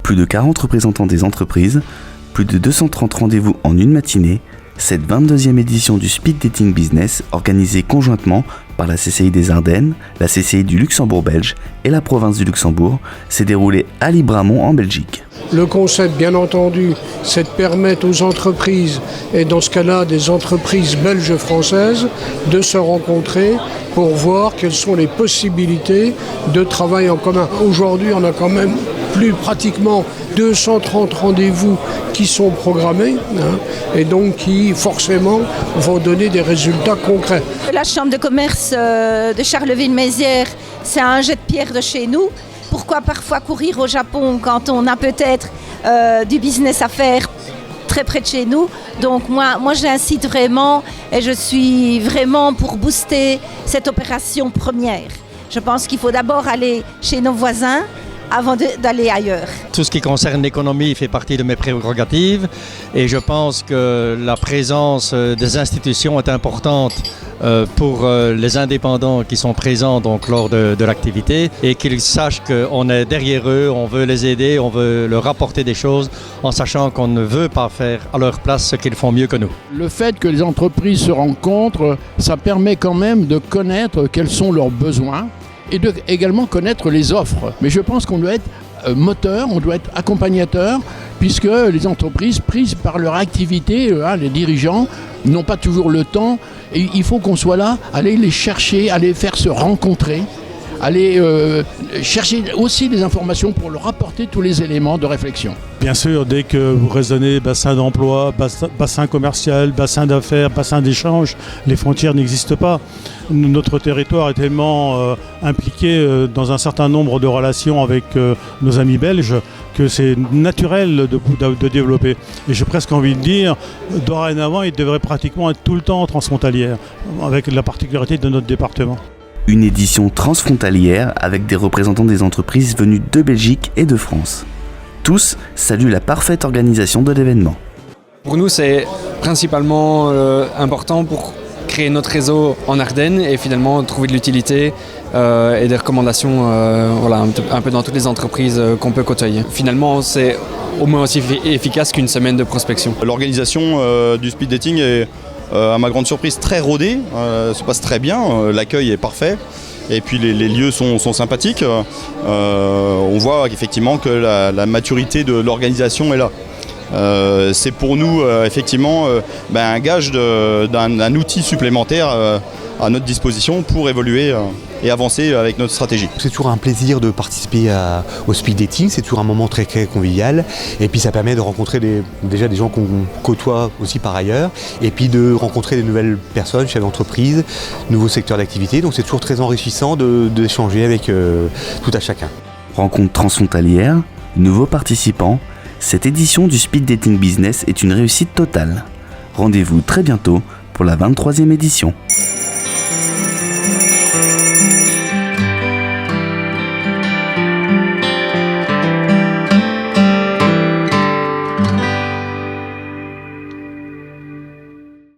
Plus de 40 représentants des entreprises, plus de 230 rendez-vous en une matinée, cette 22e édition du Speed Dating Business, organisée conjointement par la CCI des Ardennes, la CCI du Luxembourg belge et la province du Luxembourg, s'est déroulée à Libramont en Belgique. Le concept, bien entendu, c'est de permettre aux entreprises, et dans ce cas-là des entreprises belges-françaises, de se rencontrer pour voir quelles sont les possibilités de travail en commun. Aujourd'hui, on a quand même plus pratiquement 230 rendez-vous qui sont programmés et donc qui forcément vont donner des résultats concrets. La chambre de commerce de Charleville-Mézières, c'est un jet de pierre de chez nous. Pourquoi parfois courir au Japon quand on a peut-être du business à faire très près de chez nous? Donc moi j'incite vraiment et je suis vraiment pour booster cette opération première. Je pense qu'il faut d'abord aller chez nos voisins avant d'aller ailleurs. Tout ce qui concerne l'économie fait partie de mes prérogatives et je pense que la présence des institutions est importante pour les indépendants qui sont présents donc, lors de l'activité et qu'ils sachent qu'on est derrière eux, on veut les aider, on veut leur apporter des choses en sachant qu'on ne veut pas faire à leur place ce qu'ils font mieux que nous. Le fait que les entreprises se rencontrent, ça permet quand même de connaître quels sont leurs besoins et de également connaître les offres. Mais je pense qu'on doit être moteur, on doit être accompagnateur, puisque les entreprises, prises par leur activité, les dirigeants, n'ont pas toujours le temps. Et il faut qu'on soit là, aller les chercher, aller faire se rencontrer, aller chercher aussi des informations pour leur apporter tous les éléments de réflexion. Bien sûr, dès que vous raisonnez bassin d'emploi, bassin commercial, bassin d'affaires, bassin d'échange, les frontières n'existent pas. Notre territoire est tellement impliqué dans un certain nombre de relations avec nos amis belges que c'est naturel de développer. Et j'ai presque envie de dire, dorénavant, il devrait pratiquement être tout le temps transfrontalière, avec la particularité de notre département. Une édition transfrontalière avec des représentants des entreprises venus de Belgique et de France. Tous saluent la parfaite organisation de l'événement. Pour nous, c'est principalement important pour créer notre réseau en Ardennes et finalement trouver de l'utilité et des recommandations un peu dans toutes les entreprises qu'on peut côtoyer. Finalement, c'est au moins aussi efficace qu'une semaine de prospection. L'organisation du speed dating est, à ma grande surprise, très rodée, se passe très bien, l'accueil est parfait. Et puis les lieux sont sympathiques. On voit effectivement que la maturité de l'organisation est là. C'est pour nous effectivement un gage d'un outil supplémentaire à notre disposition pour évoluer et avancer avec notre stratégie. C'est toujours un plaisir de participer au speed dating, c'est toujours un moment très convivial et puis ça permet de rencontrer déjà des gens qu'on côtoie aussi par ailleurs et puis de rencontrer des nouvelles personnes, chefs d'entreprise, nouveaux secteurs d'activité, donc c'est toujours très enrichissant d'échanger avec tout à chacun. Rencontre transfrontalière, nouveaux participants, cette édition du Speed Dating Business est une réussite totale. Rendez-vous très bientôt pour la 23e édition.